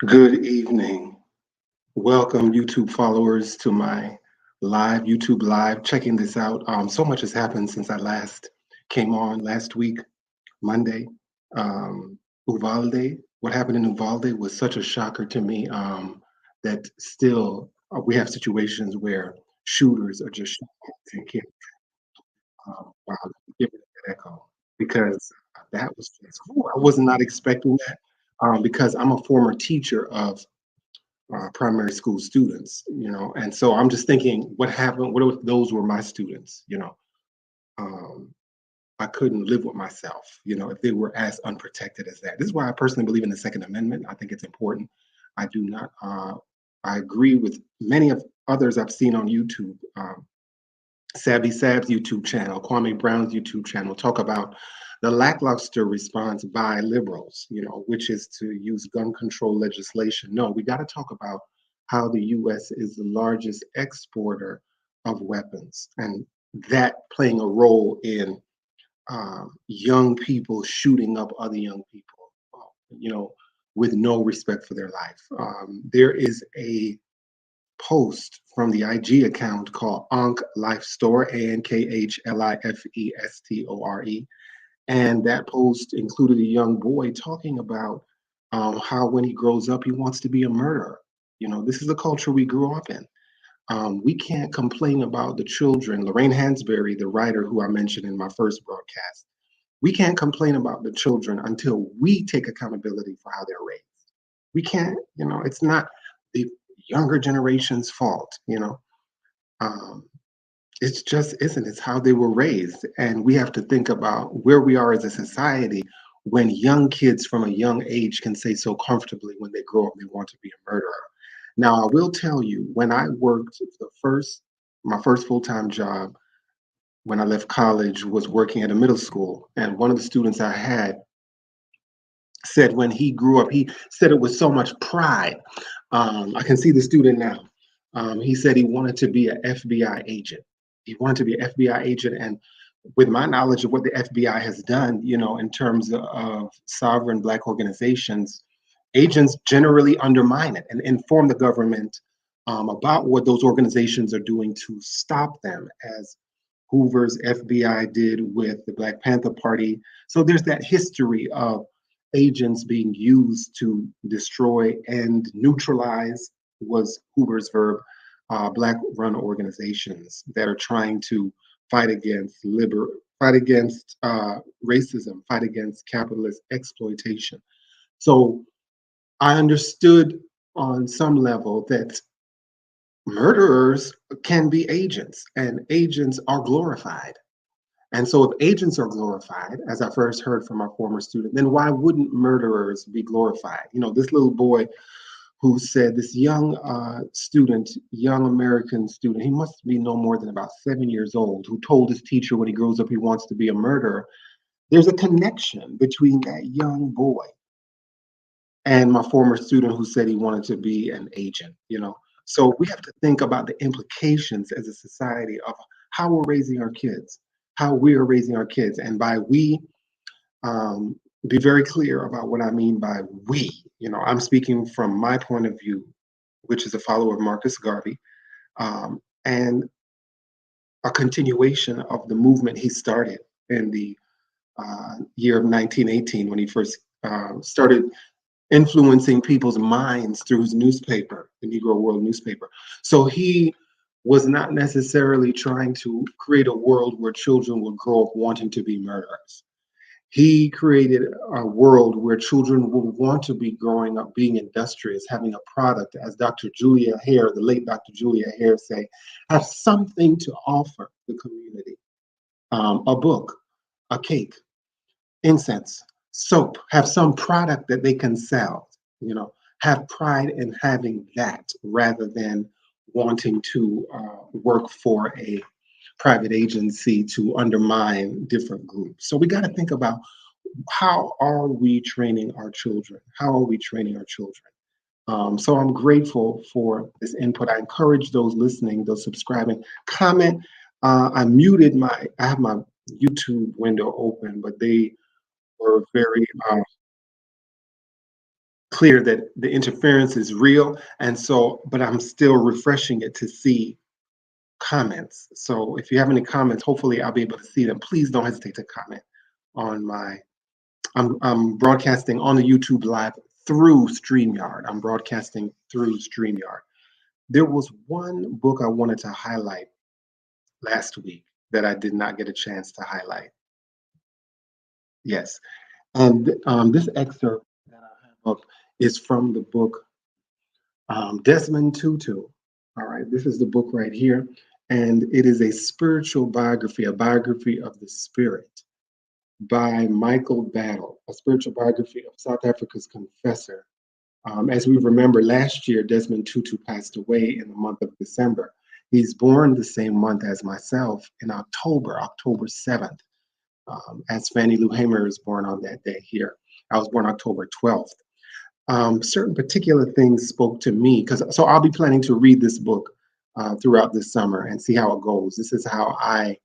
Good evening. Welcome, YouTube followers, to my YouTube live. Checking this out. So much has happened since I last came on last week, Monday. Uvalde. What happened in Uvalde was such a shocker to me. That still we have situations where shooters are just shooting and kids. Wow, give it an echo because that was just, I was not expecting that. Because I'm a former teacher of primary school students, and so I'm just thinking, what happened? What if those were my students? Um, I couldn't live with myself, if they were as unprotected as that. This is why I personally believe in the Second Amendment. I think it's important. I do not. I agree with many of others I've seen on YouTube. Savvy Sab's YouTube channel, Kwame Brown's YouTube channel, talk about the lackluster response by liberals, which is to use gun control legislation. No, we got to talk about how the U.S. is the largest exporter of weapons, and that playing a role in young people shooting up other young people, you know, with no respect for their life. There is a post from the IG account called Ankh Life Store, ANKHLIFESTORE. And that post included a young boy talking about how when he grows up, he wants to be a murderer. This is the culture we grew up in. We can't complain about the children. Lorraine Hansberry, the writer who I mentioned in my first broadcast, we can't complain about the children until we take accountability for how they're raised. We can't, it's not the younger generation's fault, Um, it's just isn't. It's how they were raised. And we have to think about where we are as a society when young kids from a young age can say so comfortably when they grow up they want to be a murderer. Now, I will tell you, when I worked my first full-time job when I left college was working at a middle school. And one of the students I had said when he grew up, he said it with so much pride. I can see the student now. He said he wanted to be an FBI agent. He wanted to be an FBI agent. And with my knowledge of what the FBI has done, in terms of sovereign Black organizations, agents generally undermine it and inform the government about what those organizations are doing to stop them, as Hoover's FBI did with the Black Panther Party. So there's that history of agents being used to destroy and neutralize, was Hoover's verb, Black run organizations that are trying to fight against fight against racism, fight against capitalist exploitation. So I understood on some level that murderers can be agents and agents are glorified. And so if agents are glorified, as I first heard from our former student, then why wouldn't murderers be glorified? This little boy who said, this young student, young American student, he must be no more than about 7 years old, who told his teacher when he grows up he wants to be a murderer. There's a connection between that young boy and my former student who said he wanted to be an agent. So we have to think about the implications as a society of how we're raising our kids, how we are raising our kids. And by we, be very clear about what I mean by we. I'm speaking from my point of view, which is a follower of Marcus Garvey, and a continuation of the movement he started in the year of 1918 when he first started influencing people's minds through his newspaper, the Negro World newspaper. So he was not necessarily trying to create a world where children would grow up wanting to be murderers. He created a world where children would want to be growing up being industrious, having a product, as Dr. Julia Hare, the late Dr. Julia Hare say, have something to offer the community. A book, a cake, incense, soap, have some product that they can sell, have pride in having that rather than wanting to work for a private agency to undermine different groups. So we got to think about, how are we training our children? How are we training our children? So I'm grateful for this input. I encourage those listening, those subscribing, comment. I have my YouTube window open, but they were very clear that the interference is real. And so, but I'm still refreshing it to see comments. So if you have any comments, hopefully I'll be able to see them. Please don't hesitate to comment on my, I'm broadcasting on the YouTube live through StreamYard. I'm broadcasting through StreamYard. There was one book I wanted to highlight last week that I did not get a chance to highlight. Yes. And this excerpt that I have up is from the book Desmond Tutu. All right, this is the book right here. And it is a spiritual biography, a biography of the spirit by Michael Battle, a spiritual biography of South Africa's confessor. As we remember, last year, Desmond Tutu passed away in the month of December. He's born the same month as myself in October, October 7th, as Fannie Lou Hamer is born on that day here. I was born October 12th. Certain particular things spoke to me because so I'll be planning to read this book throughout this summer and see how it goes. This is how I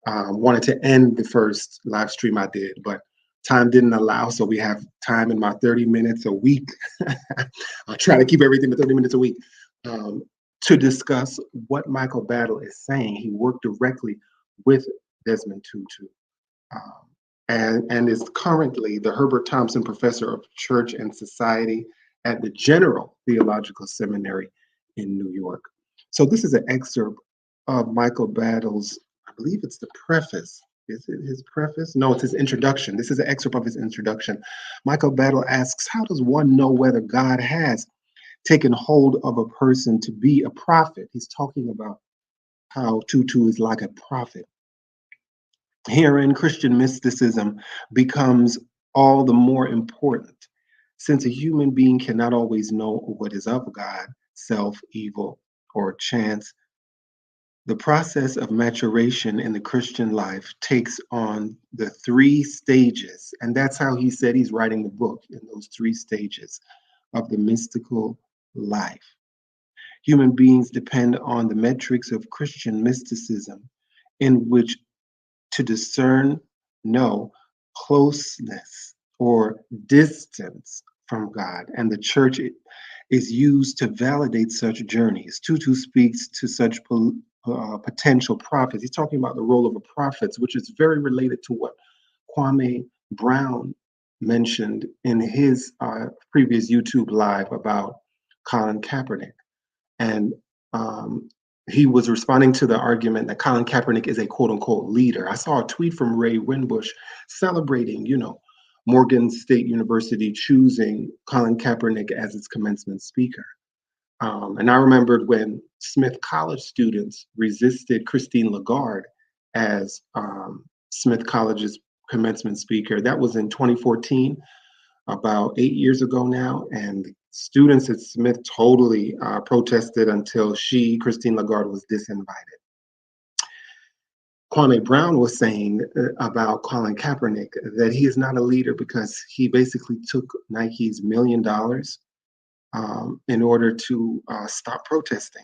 wanted to end the first live stream I did, but time didn't allow. So we have time in my 30 minutes a week. I'll try to keep everything to 30 minutes a week to discuss what Michael Battle is saying. He worked directly with Desmond Tutu. And is currently the Herbert Thompson Professor of Church and Society at the General Theological Seminary in New York. So this is an excerpt of Michael Battle's, I believe it's the preface. Is it his preface? No, it's his introduction. This is an excerpt of his introduction. Michael Battle asks, how does one know whether God has taken hold of a person to be a prophet? He's talking about how Tutu is like a prophet. Herein, Christian mysticism becomes all the more important, since a human being cannot always know what is of God, self, evil, or chance. The process of maturation in the Christian life takes on the three stages, and that's how he said he's writing the book, in those three stages of the mystical life. Human beings depend on the metrics of Christian mysticism, in which to discern, know closeness or distance from God, and the church is used to validate such journeys. Tutu speaks to such potential prophets. He's talking about the role of a prophet, which is very related to what Kwame Brown mentioned in his previous YouTube live about Colin Kaepernick. And he was responding to the argument that Colin Kaepernick is a quote unquote leader. I saw a tweet from Ray Winbush celebrating, Morgan State University choosing Colin Kaepernick as its commencement speaker. And I remembered when Smith College students resisted Christine Lagarde as Smith College's commencement speaker. That was in 2014, about 8 years ago now. And students at Smith totally protested until Christine Lagarde, was disinvited. Kwame Brown was saying about Colin Kaepernick that he is not a leader because he basically took Nike's $1 million in order to stop protesting,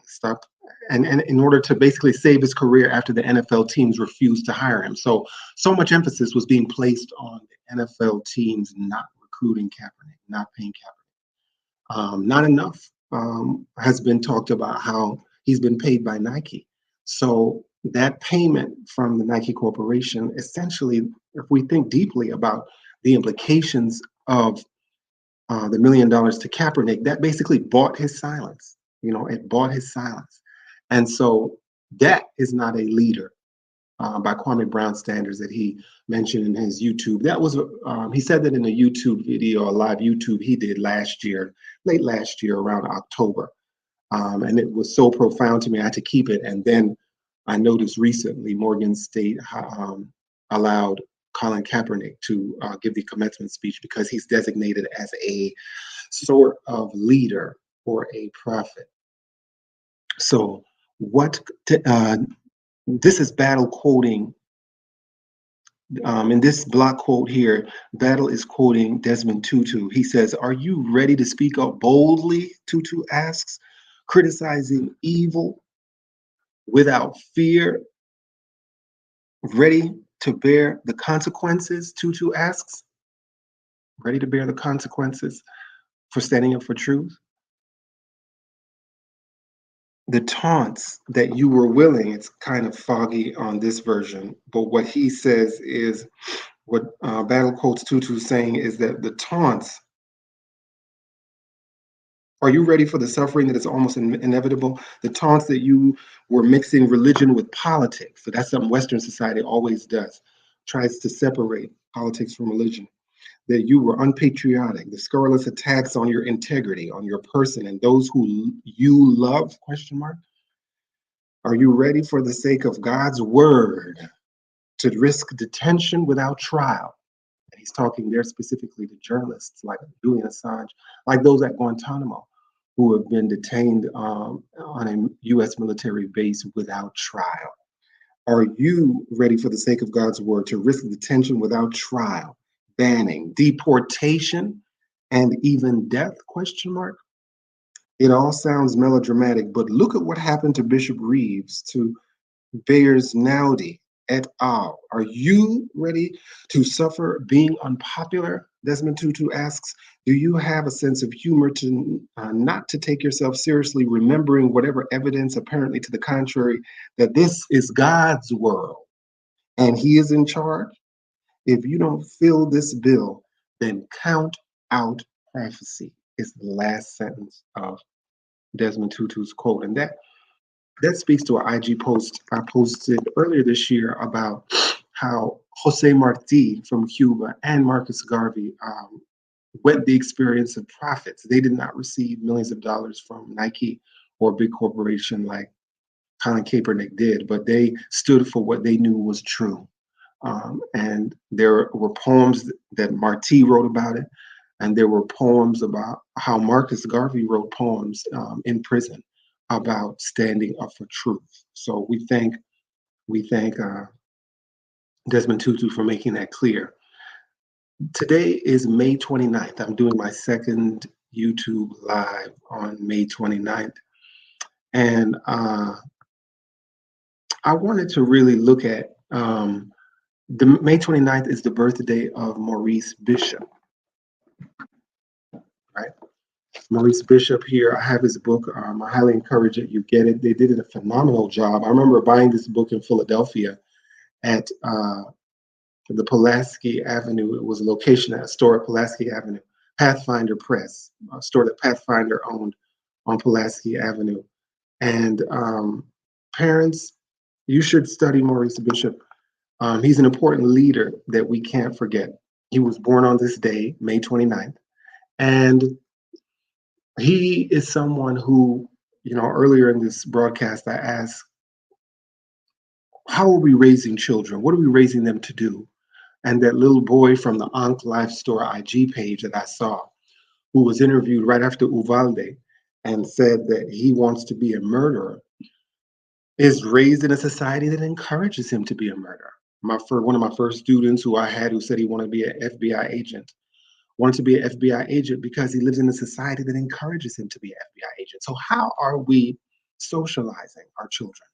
and in order to basically save his career after the NFL teams refused to hire him. So much emphasis was being placed on the NFL teams not recruiting Kaepernick, not paying Kaepernick. Not enough has been talked about how he's been paid by Nike. So that payment from the Nike Corporation, essentially, if we think deeply about the implications of the $1 million to Kaepernick, that basically bought his silence. It bought his silence. And so that is not a leader by Kwame Brown standards that he mentioned in his YouTube. That was, he said that in a YouTube video, a live YouTube he did late last year, around October. And it was so profound to me, I had to keep it. And then I noticed recently Morgan State allowed Colin Kaepernick to give the commencement speech because he's designated as a sort of leader or a prophet. So this is Battle quoting, in this block quote here, Battle is quoting Desmond Tutu. He says, "Are you ready to speak up boldly?" Tutu asks, "criticizing evil without fear, ready to bear the consequences?" Tutu asks. Ready to bear the consequences? for standing up for truth? The taunts that you were willing, it's kind of foggy on this version, but what he says is what Battle Quotes Tutu is saying is that the taunts, are you ready for the suffering that is almost inevitable? The taunts that you were mixing religion with politics. So that's something Western society always does, tries to separate politics from religion. That you were unpatriotic, the scurrilous attacks on your integrity, on your person, and those who you love, question mark. Are you ready for the sake of God's word to risk detention without trial? And he's talking there specifically to journalists like Julian Assange, like those at Guantanamo who have been detained on a U.S. military base without trial. Are you ready for the sake of God's word to risk detention without trial, banning, deportation, and even death, question mark? It all sounds melodramatic, but look at what happened to Bishop Reeves, to Bayers Naudi et al. Are you ready to suffer being unpopular? Desmond Tutu asks, do you have a sense of humor to not to take yourself seriously, remembering whatever evidence apparently to the contrary, that this is God's world and he is in charge? If you don't fill this bill, then count out prophecy is the last sentence of Desmond Tutu's quote. And that speaks to an IG post I posted earlier this year about how Jose Marti from Cuba and Marcus Garvey went the experience of profits. They did not receive millions of dollars from Nike or a big corporation like Colin Kaepernick did, but they stood for what they knew was true. And there were poems that Marti wrote about it, and there were poems about how Marcus Garvey wrote poems in prison about standing up for truth. So we thank Desmond Tutu for making that clear. Today is May 29th. I'm doing my second YouTube live on May 29th. And I wanted to really look at the May 29th is the birthday of Maurice Bishop, right? Maurice Bishop here. I have his book. I highly encourage it. You get it. They did a phenomenal job. I remember buying this book in Philadelphia at the Pulaski Avenue. It was a location at a store at Pulaski Avenue, Pathfinder Press, a store that Pathfinder owned on Pulaski Avenue. And parents, you should study Maurice Bishop. He's an important leader that we can't forget. He was born on this day, May 29th. And he is someone who, earlier in this broadcast, I asked, how are we raising children? What are we raising them to do? And that little boy from the Ankh Life Store IG page that I saw, who was interviewed right after Uvalde and said that he wants to be a murderer, is raised in a society that encourages him to be a murderer. One of my first students who I had who said he wanted to be an FBI agent, wanted to be an FBI agent because he lives in a society that encourages him to be an FBI agent. So how are we socializing our children?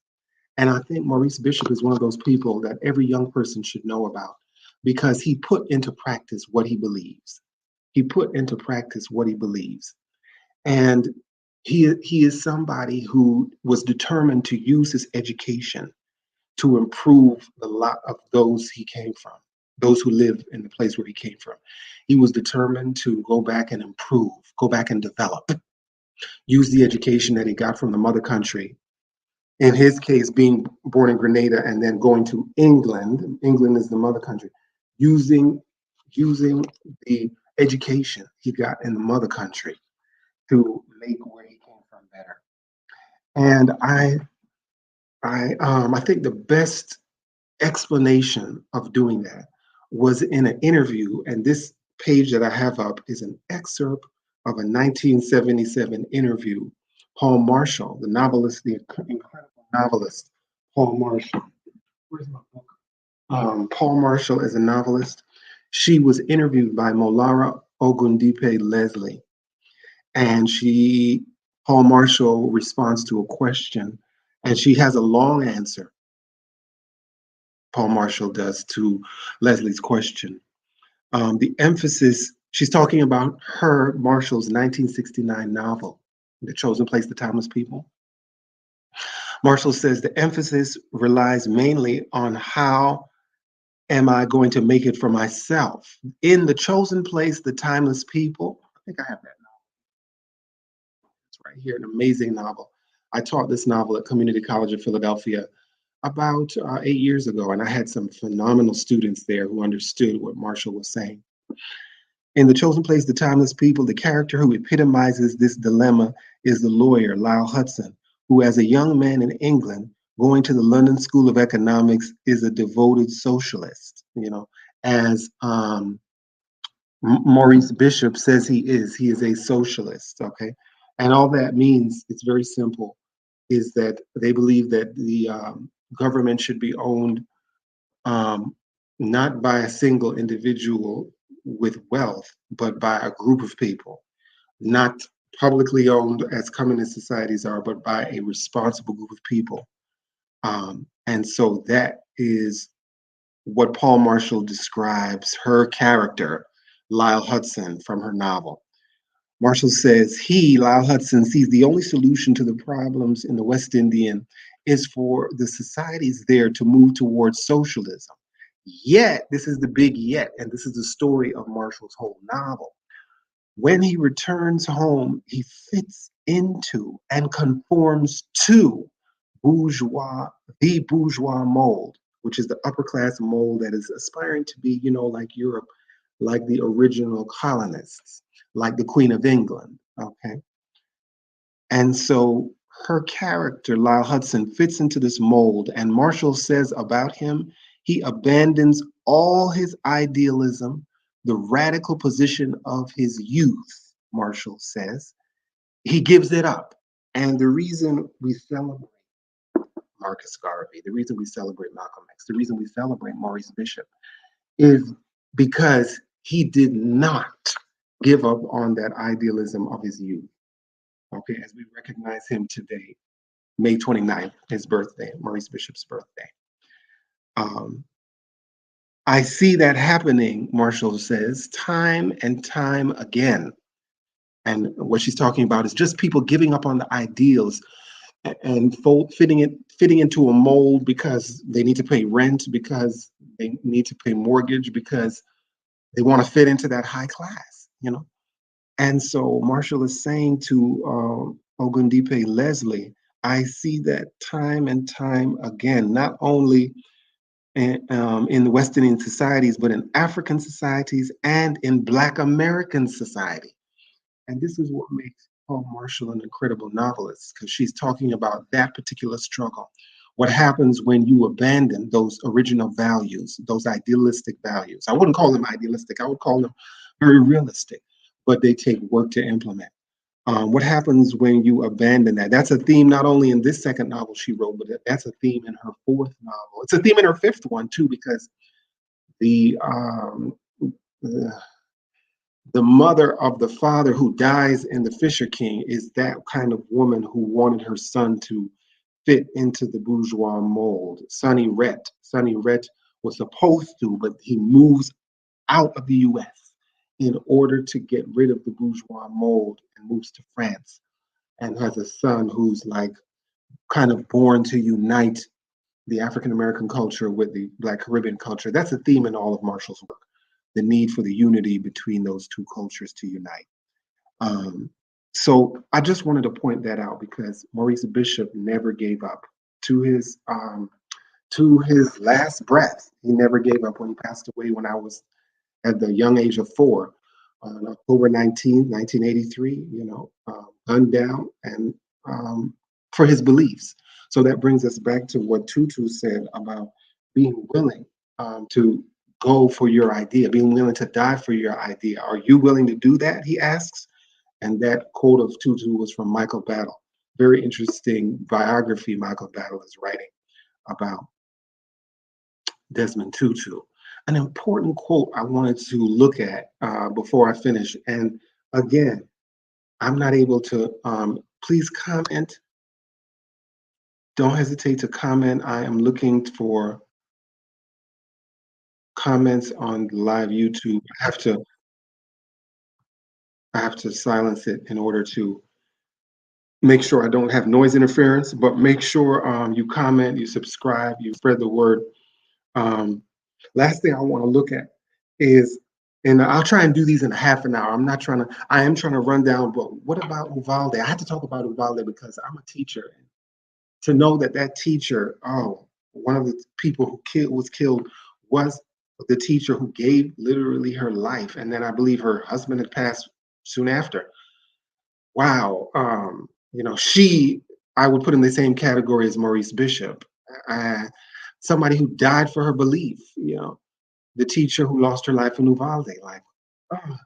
And I think Maurice Bishop is one of those people that every young person should know about because he put into practice what he believes. He put into practice what he believes. And he is somebody who was determined to use his education to improve the lot of those he came from, those who live in the place where he came from. He was determined to go back and improve, go back and develop, use the education that he got from the mother country. In his case, being born in Grenada and then going to England, England is the mother country, using the education he got in the mother country to make where he came from better. And I think the best explanation of doing that was in an interview, and this page that I have up is an excerpt of a 1977 interview. Paule Marshall, the novelist, the incredible novelist, Paule Marshall. Where's my book? Paule Marshall is a novelist. She was interviewed by Molara Ogundipe Leslie, and Paule Marshall responds to a question, and she has a long answer. Paule Marshall does to Leslie's question. The emphasis She's talking about her, Marshall's 1969 novel, The Chosen Place, The Timeless People. Marshall says the emphasis relies mainly on how am I going to make it for myself. In The Chosen Place, The Timeless People, I think I have that novel. It's right here, an amazing novel. I taught this novel at Community College of Philadelphia about 8 years ago, and I had some phenomenal students there who understood what Marshall was saying. In The Chosen Place, The Timeless People, the character who epitomizes this dilemma is the lawyer, Lyle Hudson, who, as a young man in England, going to the London School of Economics, is a devoted socialist, as Maurice Bishop says he is. He is a socialist, okay? And all that means, it's very simple, is that they believe that the government should be owned um, not by a single individual with wealth, but by a group of people, not publicly owned as communist societies are, but by a responsible group of people. And so that is what Paule Marshall describes her character, Lyle Hudson, from her novel. Marshall says Lyle Hudson, sees the only solution to the problems in the West Indian is for the societies there to move towards socialism. Yet, this is the big yet, and this is the story of Marshall's whole novel. When he returns home, he fits into and conforms to bourgeois, the bourgeois mold, which is the upper class mold that is aspiring to be, like Europe, like the original colonists, like the Queen of England. Okay. And so her character, Lyle Hudson, fits into this mold. And Marshall says about him, he abandons all his idealism, the radical position of his youth, Marshall says. He gives it up. And the reason we celebrate Marcus Garvey, the reason we celebrate Malcolm X, the reason we celebrate Maurice Bishop is because he did not give up on that idealism of his youth. Okay, as we recognize him today, May 29th, his birthday, Maurice Bishop's birthday. Um, I see that happening, Marshall says, time and time again. And what she's talking about is just people giving up on the ideals and fitting into a mold because they need to pay rent, because they need to pay mortgage, because they want to fit into that high class. And so Marshall is saying to Ogundipe Leslie, I see that time and time again, not only in the West Indian societies, but in African societies and in Black American society. And this is what makes Paule Marshall an incredible novelist, because she's talking about that particular struggle. What happens when you abandon those original values, those idealistic values? I wouldn't call them idealistic, I would call them very realistic, but they take work to implement. What happens when you abandon that? That's a theme not only in this second novel she wrote, but that's a theme in her fourth novel. It's a theme in her fifth one too, because the the, the mother of the father who dies in The Fisher King is that kind of woman who wanted her son to fit into the bourgeois mold. Sonny Rhett. Sonny Rhett was supposed to, but he moves out of the US in order to get rid of the bourgeois mold and moves to France and has a son who's like kind of born to unite the African American culture with the Black Caribbean culture. That's a theme in all of Marshall's work, the need for the unity between those two cultures to unite. Um, so I just wanted to point that out because Maurice Bishop never gave up to his last breath. He never gave up when he passed away when I was at the young age of 4 on October 19th, 1983, gunned down and for his beliefs. So that brings us back to what Tutu said about being willing to go for your idea, being willing to die for your idea. Are you willing to do that? He asks. And that quote of Tutu was from Michael Battle. Very interesting biography Michael Battle is writing about Desmond Tutu. An important quote I wanted to look at before I finish. And again, I'm not able to, please comment. Don't hesitate to comment. I am looking for comments on live YouTube. I have to I have to silence it in order to make sure I don't have noise interference, but make sure you comment, you subscribe, you spread the word. Um, Last thing I want to look at is, and I'll try and do these in a half an hour. I am trying to run down, but what about Uvalde? I had to talk about Uvalde because I'm a teacher. To know that that teacher, oh, one of the people who was killed was the teacher who gave literally her life. And then I believe her husband had passed soon after. Wow. I would put in the same category as Maurice Bishop. Uh, Somebody who died for her belief, the teacher who lost her life in Uvalde. Like, oh,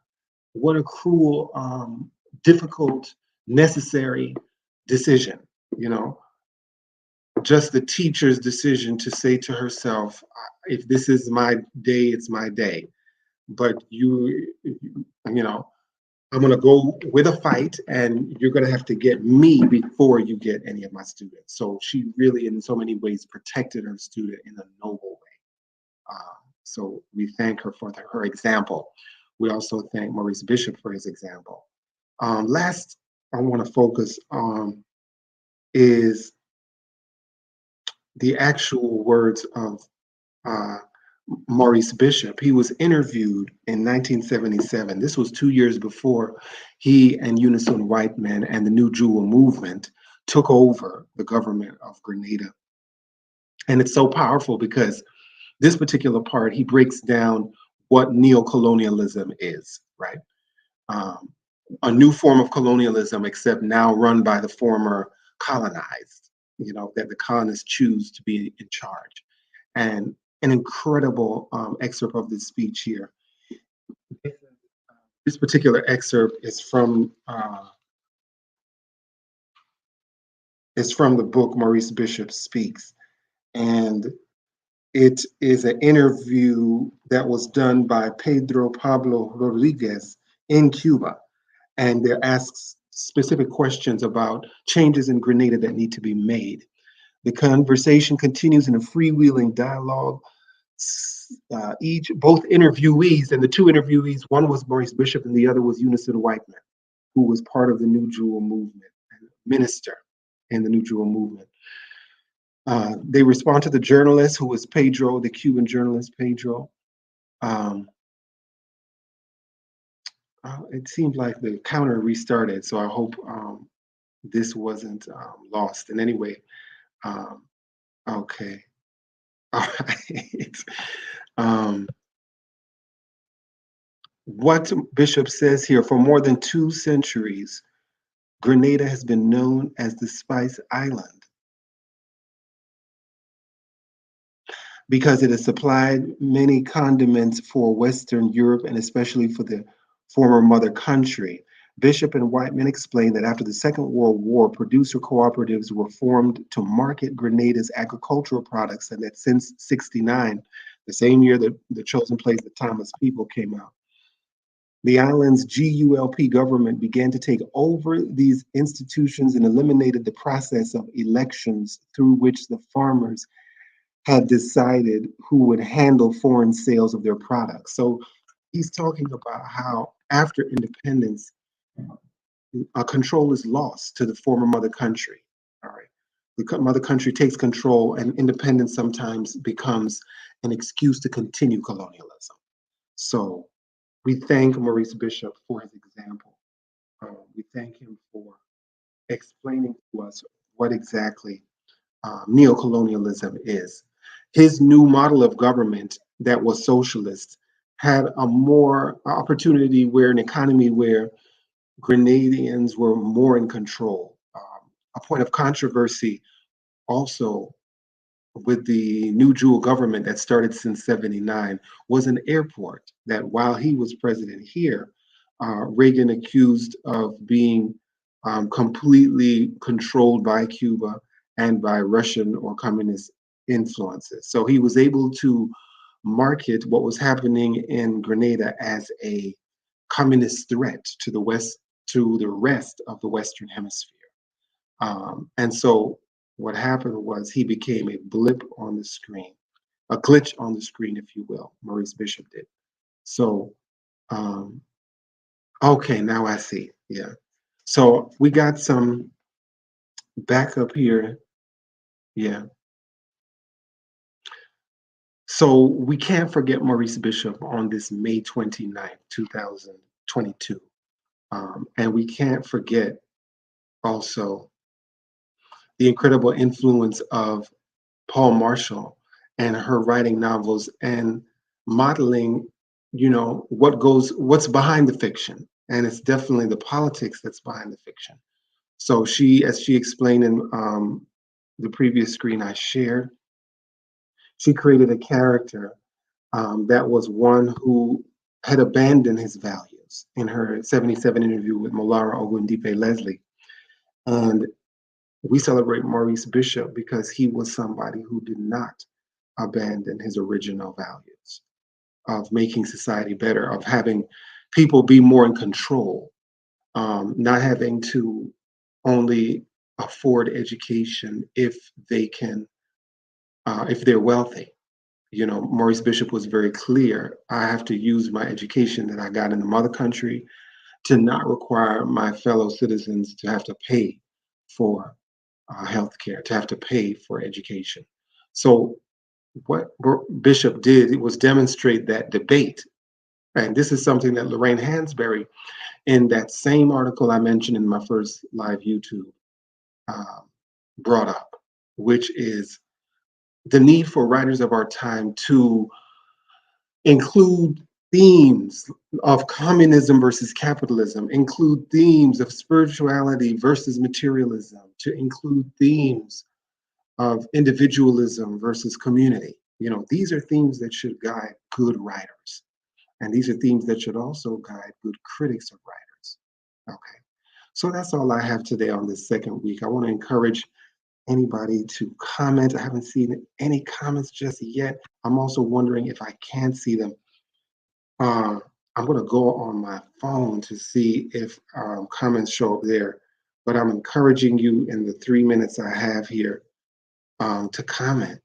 what a cruel, difficult, necessary decision, you know, just the teacher's decision to say to herself, if this is my day, it's my day. But you know, I'm going to go with a fight, and you're going to have to get me before you get any of my students. So she really, in so many ways, protected her student in a noble way. So we thank her for her example. We also thank Maurice Bishop for his example. Last, I want to focus on is the actual words of uh, Maurice Bishop. He was interviewed in 1977. This was 2 years before he and Unison White Men and the New Jewel movement took over the government of Grenada. And it's so powerful because this particular part, he breaks down what neocolonialism is, right? Um, a new form of colonialism, except now run by the former colonized, that the colonists choose to be in charge. And an incredible excerpt of this speech here. This particular excerpt is from the book Maurice Bishop Speaks, and it is an interview that was done by Pedro Pablo Rodriguez in Cuba, and they're asked specific questions about changes in Grenada that need to be made. The conversation continues in a freewheeling dialogue. Both interviewees, and the two interviewees, one was Maurice Bishop and the other was Unison Whiteman, who was part of the New Jewel movement and minister in the New Jewel movement. They respond to the journalist, who was Pedro, the Cuban journalist Pedro. Um, it seemed like the counter restarted, so I hope this wasn't lost in any way. Um, okay. All right. Um, what Bishop says here, for more than 2 centuries, Grenada has been known as the Spice Island because it has supplied many condiments for Western Europe and especially for the former mother country. Bishop and Whiteman explained that after the Second World War, producer cooperatives were formed to market Grenada's agricultural products, and that since '69, the same year that The Chosen Place, the Thomas People came out, the island's GULP government began to take over these institutions and eliminated the process of elections through which the farmers had decided who would handle foreign sales of their products. So he's talking about how after independence, control is lost to the former mother country. All right. The mother country takes control, and independence sometimes becomes an excuse to continue colonialism. So we thank Maurice Bishop for his example. We thank him for explaining to us what exactly neocolonialism is. His new model of government that was socialist had a more opportunity where an economy where Grenadians were more in control. A point of controversy also with the New Jewel government that started since '79 was an airport that while he was president here, Reagan accused of being completely controlled by Cuba and by Russian or communist influences. So he was able to market what was happening in Grenada as a communist threat to the West, to the rest of the Western Hemisphere. And so what happened was he became a blip on the screen, a glitch on the screen, if you will. Maurice Bishop did. So um, Okay, now I see. Yeah. So we got some backup here. Yeah. So we can't forget Maurice Bishop on this May 29th, 2022. And we can't forget also the incredible influence of Paule Marshall and her writing novels and modeling, what's behind the fiction. And it's definitely the politics that's behind the fiction. So as she explained in the previous screen I shared, she created a character that was one who had abandoned his values in her 77 interview with Molara Ogundipe Leslie. And we celebrate Maurice Bishop because he was somebody who did not abandon his original values of making society better, of having people be more in control, not having to only afford education if they can, if they're wealthy. Maurice Bishop was very clear. I have to use my education that I got in the mother country to not require my fellow citizens to have to pay for health care, to have to pay for education. So what Bishop did was demonstrate that debate. And this is something that Lorraine Hansberry, in that same article I mentioned in my first live YouTube, um, brought up, which is the need for writers of our time to include themes of communism versus capitalism, include themes of spirituality versus materialism, to include themes of individualism versus community. These are themes that should guide good writers. And these are themes that should also guide good critics of writers. Okay. So that's all I have today on this second week. I want to encourage anybody to comment. I haven't seen any comments just yet. I'm also wondering if I can see them. Uh, I'm going to go on my phone to see if comments show up there. But I'm encouraging you in the 3 minutes I have here to comment.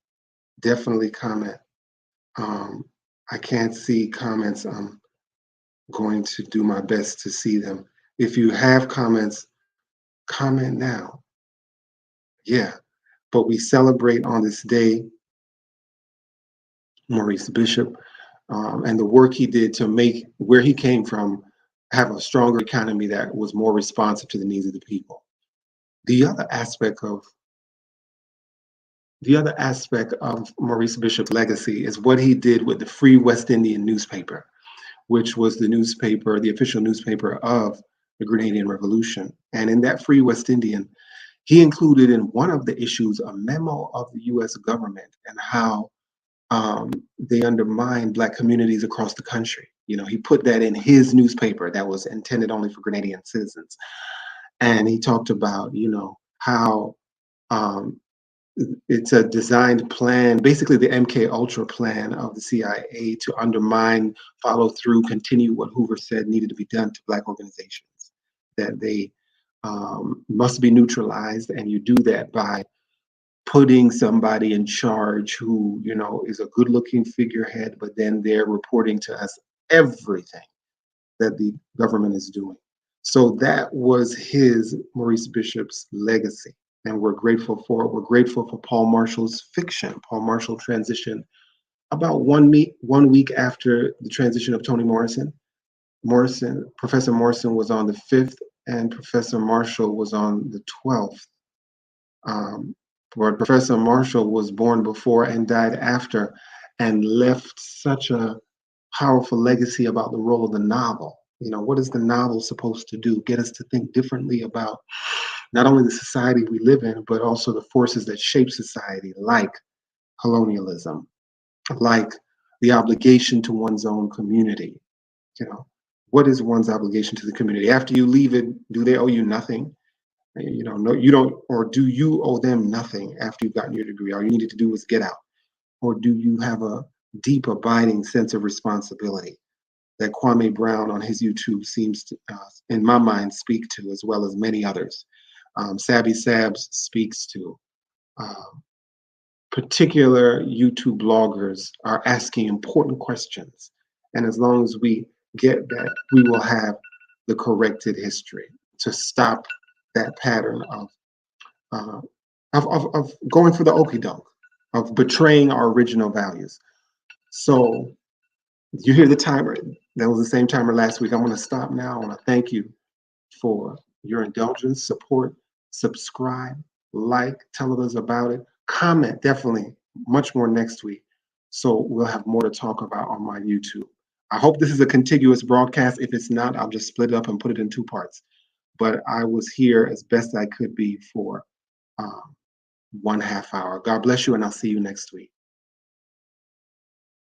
Definitely comment. Um, I can't see comments. I'm going to do my best to see them. If you have comments, comment now. Yeah. But we celebrate on this day Maurice Bishop and the work he did to make where he came from have a stronger economy that was more responsive to the needs of the people. The other aspect of Maurice Bishop's legacy is what he did with the Free West Indian newspaper, which was the official newspaper of the Grenadian Revolution. And in that Free West Indian, he included in one of the issues a memo of the US government and how they undermined Black communities across the country. He put that in his newspaper that was intended only for Grenadian citizens. And he talked about, how um, it's a designed plan, basically the MK Ultra plan of the CIA to undermine, follow through, continue what Hoover said needed to be done to Black organizations, that they must be neutralized. And you do that by putting somebody in charge who, is a good looking figurehead, but then they're reporting to us everything that the government is doing. So that was Maurice Bishop's legacy. And we're grateful for it. We're grateful for Paule Marshall's fiction. Paule Marshall transitioned about 1 week after the transition of Toni Morrison. Professor Morrison was on the 5th, and Professor Marshall was on the 12th. But Professor Marshall was born before and died after, and left such a powerful legacy about the role of the novel. What is the novel supposed to do? Get us to think differently about not only the society we live in, but also the forces that shape society, like colonialism, like the obligation to one's own community. What is one's obligation to the community? After you leave it, do they owe you nothing? No, you don't, or do you owe them nothing after you've gotten your degree? All you needed to do was get out. Or do you have a deep, abiding sense of responsibility that Kwame Brown on his YouTube seems to, in my mind, speak to, as well as many others? Savvy Sabs speaks to. Particular YouTube bloggers are asking important questions. And as long as we get that, we will have the corrected history, to stop that pattern uh, of going for the okie doke, of betraying our original values. So you hear the timer. That was the same timer last week. I'm going to stop now. I want to thank you for your indulgence, support, subscribe, like, tell others about it, comment, definitely much more next week. So we'll have more to talk about on my YouTube. I hope this is a contiguous broadcast. If it's not, I'll just split it up and put it in two parts. But I was here as best I could be for 1/2 hour. God bless you, and I'll see you next week.